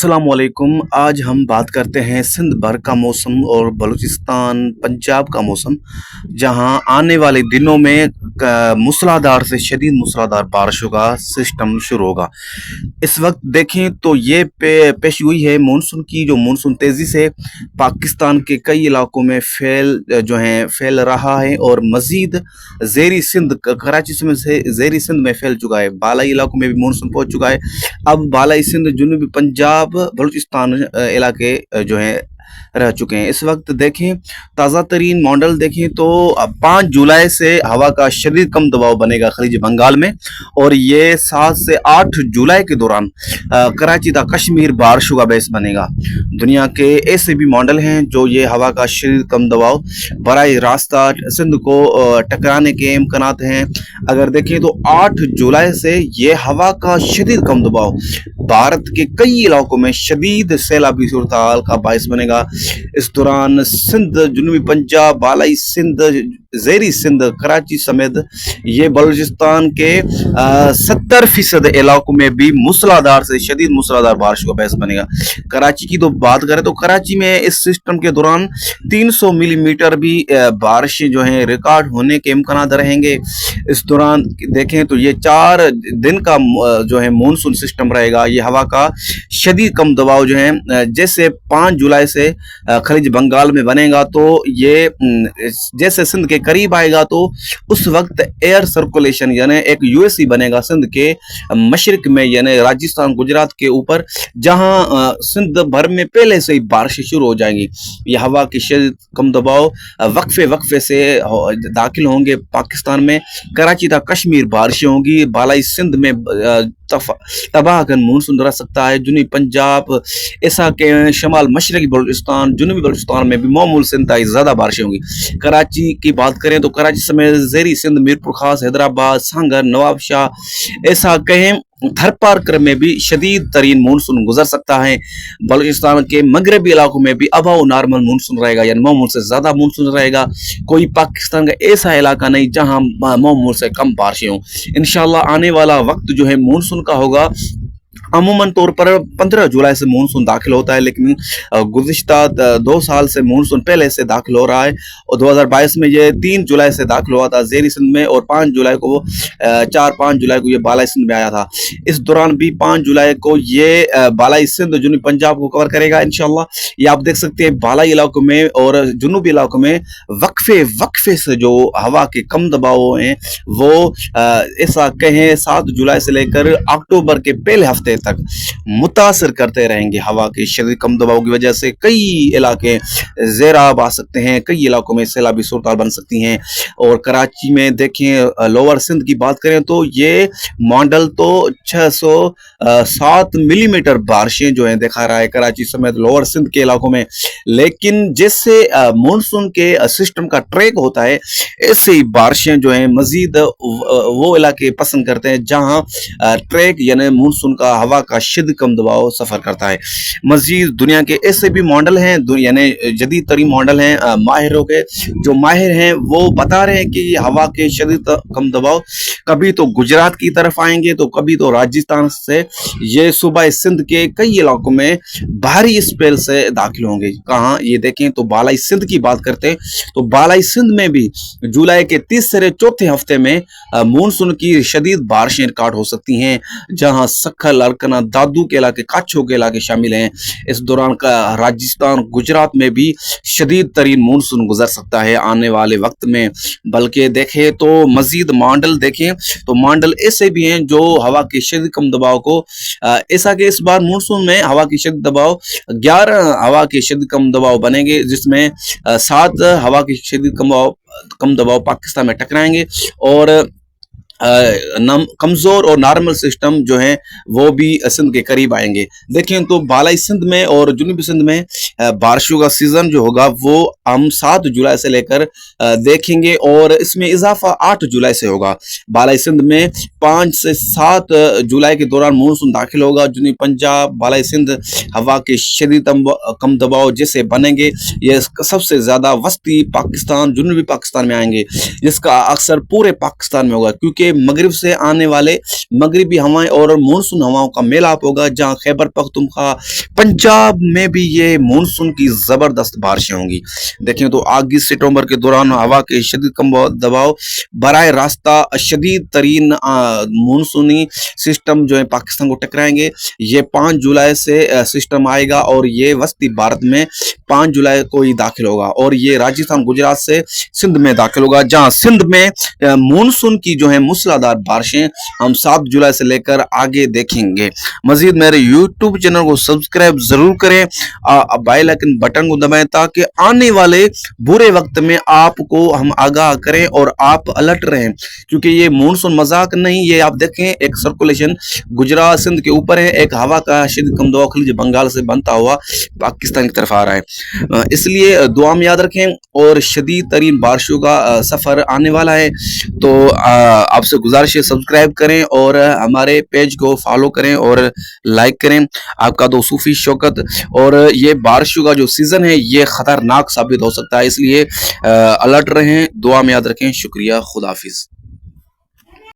अस्सलाम वालेकुम। आज हम बात करते हैं सिंध भर का मौसम और बलूचिस्तान पंजाब का मौसम, जहां आने वाले दिनों में मूसलाधार से शदीद मूसलाधार बारिशों का सिस्टम शुरू होगा। इस वक्त देखें तो ये पेश हुई है मानसून की, जो मानसून तेज़ी से पाकिस्तान के कई इलाकों में फैल रहा है और मज़ीद ज़ेरी सिंध कराची से ज़ेरी सिंध में फैल चुका है। बालाई इलाकों में भी मानसून पहुंच चुका है। अब बालाई सिंध, जुनूबी पंजाब, बलूचिस्तान इलाके रह चुके हैं। इस वक्त देखें ताज़ा तरीन मॉडल देखें तो 5 जुलाई से हवा का शदीद कम दबाव बनेगा खलीज बंगाल में, और ये 7 से 8 जुलाई के दौरान कराची तक कश्मीर बारिशों का बेस बनेगा। दुनिया के ऐसे भी मॉडल हैं जो ये हवा का शदीद कम दबाव बराह रास्ता सिंध को टकराने के इम्कानात हैं। अगर देखें तो 8 जुलाई से ये हवा का शदीद कम दबाव भारत के कई इलाकों में शदीद सैलाबी सूरत हाल का बायस बनेगा। इस दौरान सिंध, जुनूबी पंजाब, बालाई सिंध, ज़ेरी सिंध, कराची समेत ये बलूचिस्तान के 70% इलाकों में भी मूसलाधार से शदीद मूसलाधार बारिश का बायस बनेगा। कराची की तो बात करें तो कराची में इस सिस्टम के दौरान 300 मिलीमीटर भी बारिशें जो हैं रिकॉर्ड होने के इम्कानात रहेंगे। इस दौरान देखें तो ये 4 दिन का जो है मानसून सिस्टम रहेगा। ये हवा का शदीद कम दबाव जो है जैसे 5 जुलाई से खलीज बंगाल में बनेगा, तो ये जैसे सिंध के करीब आएगा तो उस वक्त एयर सर्कुलेशन यानी एक यूएससी बनेगा सिंध के मशरक में, यानी राजस्थान गुजरात के ऊपर, जहां सिंध भर में पहले से ही बारिशें शुरू हो जाएंगी। ये हवा की शदीद कम दबाव वक्फे से दाखिल होंगे पाकिस्तान में। कराची तक कश्मीर बारिशें होंगी। बालाई सिंध में तबाहकन मानसून रह सकता है। जुनूबी पंजाब, ऐसा के शमाल मशरकी बलूचिस्तान, जुनूबी बलूचिस्तान में भी मामूल से इंतहाई ज़्यादा बारिशें होंगी। कराची की बात करें तो कराची समेत ज़ेरी सिंध, मीरपुर खास, हैदराबाद, सांगर, नवाबशाह, ऐसा कहें थरपारकर में भी शदीद तरीन मानसून गुजर सकता है। बलूचिस्तान के मगरबी इलाकों में भी अबाव नॉर्मल मानसून रहेगा, यानी मामूल से ज़्यादा मानसून रहेगा। कोई पाकिस्तान का ऐसा इलाका नहीं जहां मामूल से कम बारिशें हों। इंशाल्लाह आने वाला वक्त जो है मानसून का होगा। अमूमन तौर पर 15 जुलाई से मानसून दाखिल होता है, लेकिन गुज़िश्ता 2 साल से मानसून पहले से दाखिल हो रहा है, और 2022 में ये 3 जुलाई से दाखिल हुआ था ज़ेरी सिंध में, और 5 जुलाई को 4-5 जुलाई को ये बालाई सिंध में आया था। इस दौरान भी 5 जुलाई को ये बालाई सिंध, जुनूबी पंजाब को कवर करेगा इंशाल्लाह। ये आप देख सकते हैं बालाई इलाकों में और जुनूबी इलाकों में वक्फे से जो हवा के कम दबाव हैं वो ऐसा कहें 7 जुलाई से लेकर अक्टूबर के पहले हफ्ते तक मुतासर करते रहेंगे। हवा के शदीद कम दबाव की वजह से कई इलाके ज़ेराब आ सकते हैं, कई इलाकों में सैलाबी सूरत हाल बन सकती हैं। और कराची में देखें, लोअर सिंध की बात करें तो ये मॉडल तो 607 मिलीमीटर बारिशें जो हैं दिखा रहा है कराची समेत लोअर सिंध के इलाकों में। लेकिन जैसे मानसून के सिस्टम का ट्रैक होता है, ऐसे ही बारिशें जो हैं मजीद वो इलाके पसंद करते हैं जहां ट्रैक यानी मानसून का हवा का शदीद कम दबाव सफ़र करता है। मजीद दुनिया के ऐसे भी मॉडल हैं, यानी जदीद तरीन मॉडल हैं माहिरों के, जो माहिर हैं वो बता रहे हैं कि ये हवा के शदीद कम दबाव कभी तो गुजरात की तरफ आएंगे तो कभी तो राजस्थान से ये सूबा सिंध के कई इलाकों में भारी स्पेल से दाखिल होंगे। कहाँ ये देखें तो बालाई सिंध की बात करते हैं तो बालाई सिंध में भी जुलाई के तीसरे चौथे हफ्ते में मानसून की शदीद बारिशें रिकॉर्ड हो सकती हैं, जहां सखल, अरकना, दादू के इलाके, काछो के इलाके शामिल हैं। इस दौरान का राजस्थान गुजरात में भी शदीद तरीन मानसून गुजर सकता है आने वाले वक्त में। बल्कि देखें तो मजीद मॉडल देखें तो मॉडल ऐसे भी हैं जो हवा के शदीद कम दबाव को ऐसा कि इस बार मानसून में हवा की शदीद दबाव 11 हवा के शदीद कम दबाव बनेंगे, जिसमें 7 हवा के शदीद कम दबाव पाकिस्तान में टकराएंगे, और कमज़ोर और नॉर्मल सिस्टम जो हैं वो भी सिंध के करीब आएंगे। देखें तो बालाई सिंध में और जुनूबी सिंध में बारिशों का सीज़न जो होगा वो हम 7 जुलाई से लेकर देखेंगे, और इसमें इजाफा 8 जुलाई से होगा। बालाई सिंध में 5 से 7 जुलाई के दौरान मानसून दाखिल होगा। जुनूबी पंजाब, बालाई सिंध हवा के शदीद कम दबाव जैसे बनेंगे, ये सबसे ज़्यादा वस्ती पाकिस्तान, जुनूबी पाकिस्तान में आएंगे, जिसका अक्सर पूरे पाकिस्तान में होगा, क्योंकि के मगरिब से आने वाले मगरिबी हवाएं और मानसून हवाओं का मेलाप होगा, जहां खैबर पख्तूनख्वा पंजाब में भी ये मानसून की जबरदस्त बारिशें होंगी। देखें तो 8 सितंबर के दौरान हवा के शदीद कम दबाव बराह रास्ता शदीद तरीन मानसूनी सिस्टम जो है पाकिस्तान को टकराएंगे। ये 5 जुलाई से सिस्टम आएगा और ये वस्ती भारत में 5 जुलाई को ही दाखिल होगा और ये राजस्थान गुजरात से सिंध में दाखिल होगा, जहां सिंध में मानसून की जो है मूसलाधार बारिशें हम 7 जुलाई से लेकर आगे देखेंगे। मजीद मेरे यूट्यूब चैनल को सब्सक्राइब जरूर करें, बेल आइकन बटन को दबाएं ताकि आने वाले बुरे वक्त में आपको हम आगाह करें और आप अलर्ट रहें, क्योंकि ये मानसून मजाक नहीं। ये आप देखें एक सर्कुलेशन गुजरात सिंध के ऊपर है, एक हवा का शदीद कम दबाव खलीज बंगाल से बनता हुआ पाकिस्तान की तरफ आ रहा है। इसलिए दुआ में याद रखें और शदीद तरीन बारिशों का सफर आने वाला है। तो आपसे गुजारिश है सब्सक्राइब करें और हमारे पेज को फॉलो करें और लाइक करें। आपका दो सूफी शौकत। और ये बारिशों का जो सीजन है ये खतरनाक साबित हो सकता है, इसलिए अलर्ट रहें, दुआ में याद रखें। शुक्रिया, खुदा हाफिज।